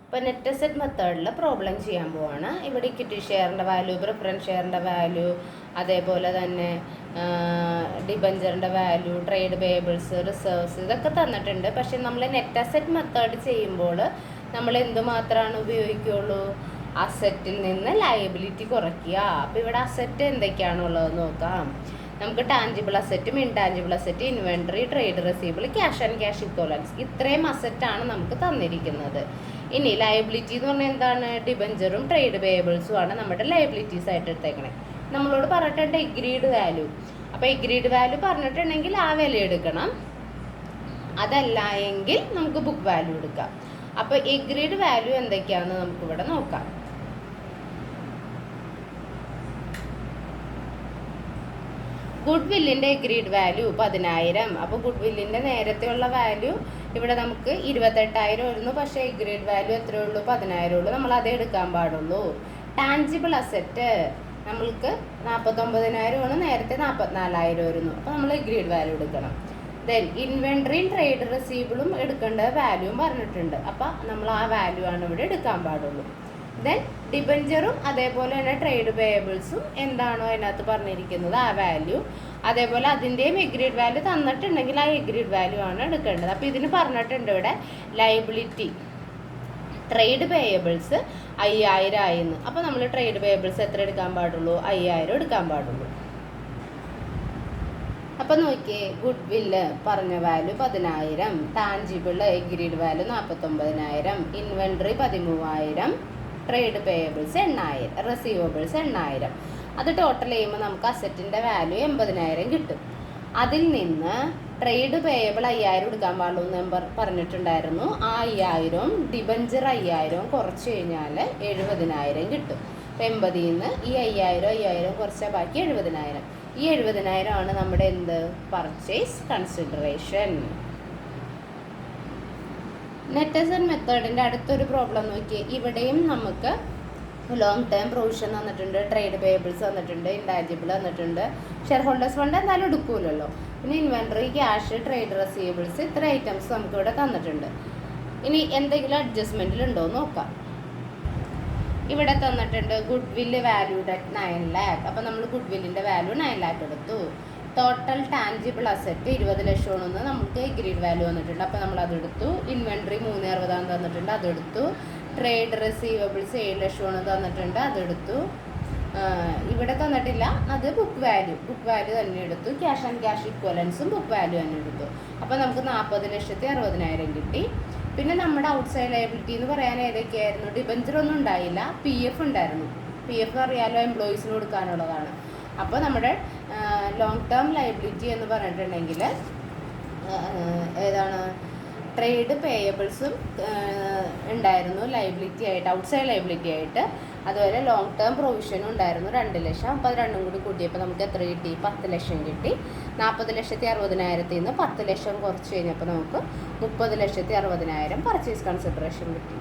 ഇപ്പോൾ net asset മെത്തേഡിൽ problem ചെയ്യാൻ പോവാണ്. ഇവിടെ ഇക്വിറ്റി ഷെയറിൻ്റെ വാല്യൂ, പ്രിഫറൻസ് ഷെയറിൻ്റെ വാല്യൂ, അതേപോലെ തന്നെ ഡിബഞ്ചറിൻ്റെ വാല്യൂ, ട്രേഡ് പേയബിൾസ്, റിസർവ്സ് ഇതൊക്കെ തന്നിട്ടുണ്ട്. പക്ഷെ നമ്മൾ നെറ്റ് അസറ്റ് മെത്തേഡ് ചെയ്യുമ്പോൾ നമ്മൾ എന്തുമാത്രമാണ് ഉപയോഗിക്കുകയുള്ളൂ? അസറ്റിൽ നിന്ന് ലയബിലിറ്റി കുറയ്ക്കുക. അപ്പോൾ ഇവിടെ അസറ്റ് എന്തൊക്കെയാണുള്ളത് നോക്കാം. നമുക്ക് ടാഞ്ചിബിൾ അസറ്റും intangible asset, inventory, trade receivable, cash and cash equivalence, ഇത്രയും അസറ്റാണ് നമുക്ക് തന്നിരിക്കുന്നത്. ഇനി ലയബിലിറ്റി എന്ന് പറഞ്ഞാൽ എന്താണ്? ഡിബഞ്ചറും ട്രേഡ് പേയബിൾസും ആണ് നമ്മുടെ ലയബിലിറ്റീസ് ആയിട്ട് എടുത്തേക്കണേ. നമ്മളോട് പറഞ്ഞിട്ടുണ്ട് എഗ്രീഡ് വാല്യൂ. അപ്പോൾ എഗ്രീഡ് വാല്യൂ പറഞ്ഞിട്ടുണ്ടെങ്കിൽ ആ വില എടുക്കണം, അതല്ല എങ്കിൽ നമുക്ക് ബുക്ക് വാല്യൂ എടുക്കാം. അപ്പോൾ എഗ്രീഡ് വാല്യൂ എന്തൊക്കെയാണെന്ന് നമുക്കിവിടെ നോക്കാം. ഗുഡ് വില്ലിൻ്റെ എഗ്രീഡ് വാല്യൂ 10,000. അപ്പോൾ ഗുഡ് വില്ലിൻ്റെ നേരത്തെയുള്ള വാല്യൂ ഇവിടെ നമുക്ക് 28,000 വരുന്നു. പക്ഷേ എഗ്രീഡ് വാല്യൂ എത്രയേ ഉള്ളൂ? 10,000 ഉള്ളൂ. നമ്മൾ അതേ എടുക്കാൻ പാടുള്ളൂ. ടാഞ്ചിബിൾ അസറ്റ് നമ്മൾക്ക് 49,000 ആണ്, നേരത്തെ 44,000 വരുന്നു. അപ്പോൾ നമ്മൾ എഗ്രീഡ് വാല്യൂ എടുക്കണം. ദെൻ ഇൻവെൻട്രിയും ട്രേഡ് റെസീവബിളും എടുക്കേണ്ട വാല്യൂവും പറഞ്ഞിട്ടുണ്ട്. അപ്പോൾ നമ്മൾ ആ വാല്യൂ ആണ് ഇവിടെ എടുക്കാൻ പാടുള്ളൂ. ദെൻ ഡിബഞ്ചറും അതേപോലെ തന്നെ ട്രേഡ് പേയബിൾസും എന്താണോ അതിനകത്ത് പറഞ്ഞിരിക്കുന്നത് ആ വാല്യൂ, അതേപോലെ അതിൻ്റെയും എഗ്രീഡ് വാല്യൂ തന്നിട്ടുണ്ടെങ്കിൽ ആ എഗ്രീഡ് വാല്യൂ ആണ് എടുക്കേണ്ടത്. അപ്പോൾ ഇതിന് പറഞ്ഞിട്ടുണ്ട് ഇവിടെ ലയബിലിറ്റി ട്രേഡ് പേയബിൾസ് 5,000 ആയെന്ന്. അപ്പോൾ നമ്മൾ ട്രേഡ് പേയബിൾസ് എത്ര എടുക്കാൻ പാടുള്ളൂ? 5,000 എടുക്കാൻ പാടുള്ളൂ. അപ്പോൾ നോക്കിയേ, ഗുഡ് വില്ല് പറഞ്ഞ value 10,000, tangible agreed value 49,000, inventory 13,000, trade payables 8,000, റെസീവബിൾസ് 8,000. അത് ടോട്ടൽ ചെയ്യുമ്പോൾ നമുക്ക് അസറ്റിൻ്റെ വാല്യൂ 80,000 കിട്ടും. അതിൽ നിന്ന് ട്രേഡ് പേയബിൾ 5,000 എടുക്കാൻ പാടുള്ളൂ എന്ന് പറഞ്ഞിട്ടുണ്ടായിരുന്നു. ആ 5,000 ഡിബഞ്ചർ 5,000 കുറച്ച് കഴിഞ്ഞാൽ 70,000 കിട്ടും. അപ്പോൾ 80ൽ നിന്ന് ഈ 5,000 കുറച്ചാൽ ബാക്കി 70,000. ഈ 70,000 ആണ് നമ്മുടെ എന്ത്? Purchase consideration. നെറ്റ് അസറ്റ് മെത്തേഡിൻ്റെ അടുത്തൊരു പ്രോബ്ലം നോക്കിയേ. ഇവിടെയും നമുക്ക് ലോങ് ടേം പ്രൊവിഷൻ തന്നിട്ടുണ്ട്, ട്രേഡ് പേയബിൾസ് തന്നിട്ടുണ്ട്, ഇൻടാഞ്ചിബിൾ തന്നിട്ടുണ്ട്, ഷെയർ ഹോൾഡേഴ്സ് ഫണ്ട് എന്തായാലും എടുക്കൂലല്ലോ. പിന്നെ ഇൻവെൻട്രി, ക്യാഷ്, ട്രേഡ് റെസീവബിൾസ്, ഇത്ര ഐറ്റംസ് നമുക്കിവിടെ തന്നിട്ടുണ്ട്. ഇനി എന്തെങ്കിലും അഡ്ജസ്റ്റ്മെൻറ്റിലുണ്ടോ എന്ന് നോക്കാം. ഇവിടെ തന്നിട്ടുണ്ട് ഗുഡ് വില്ല് വാല്യൂഡ് അറ്റ് 9 lakh. അപ്പോൾ നമ്മൾ ഗുഡ് വില്ലിൻ്റെ വാല്യൂ 9 lakh എടുത്തു. ടോട്ടൽ ടാഞ്ചിബിൾ അസറ്റ് 20 ലക്ഷമാണെന്ന് നമുക്ക് എഗ്രീഡ് വാല്യൂ വന്നിട്ടുണ്ട്. അപ്പോൾ നമ്മൾ അതെടുത്തു. ഇൻവെൻട്രി 360 തന്നിട്ടുണ്ട്, അതെടുത്തു. ട്രേഡ് റെസീവബിൾസ് 7 ലക്ഷമാണ് തന്നിട്ടുണ്ട്, അതെടുത്തു. ഇവിടെ തന്നിട്ടില്ല, അത് ബുക്ക് വാല്യൂ തന്നെ എടുത്തു. ക്യാഷ് ആൻഡ് ക്യാഷ് ഇക്വലൻസും ബുക്ക് വാല്യൂ തന്നെ എടുത്തു. അപ്പോൾ നമുക്ക് 40,60,000 കിട്ടി. പിന്നെ നമ്മുടെ ഔട്ട്സൈഡ് ലയബിലിറ്റി എന്ന് പറയാൻ ഏതൊക്കെയായിരുന്നു? ഡിബഞ്ചർ ഒന്നും ഉണ്ടായില്ല, PF ഉണ്ടായിരുന്നു. PF അറിയാലോ, എംപ്ലോയീസിന് കൊടുക്കാനുള്ളതാണ്. അപ്പോൾ നമ്മുടെ ലോങ് ടേം ലയബിലിറ്റി എന്ന് പറഞ്ഞിട്ടുണ്ടെങ്കിൽ ഏതാണ്? ട്രേഡ് പേയബിൾസും ഉണ്ടായിരുന്നു ലയബിലിറ്റി ആയിട്ട്, ഔട്ട്സൈഡ് ലയബിലിറ്റി ആയിട്ട്. അതുപോലെ ലോങ് ടേം പ്രൊവിഷനും ഉണ്ടായിരുന്നു 2 ലക്ഷം. അപ്പോൾ അത് രണ്ടും കൂടി കൂട്ടിയപ്പോൾ നമുക്ക് എത്ര കിട്ടി? 10 ലക്ഷം കിട്ടി. 40,60,000 നിന്ന് 10 ലക്ഷം കുറച്ച് കഴിഞ്ഞപ്പോൾ നമുക്ക് 30,60,000 പർച്ചേസ് കൺസിഡറേഷൻ കിട്ടി.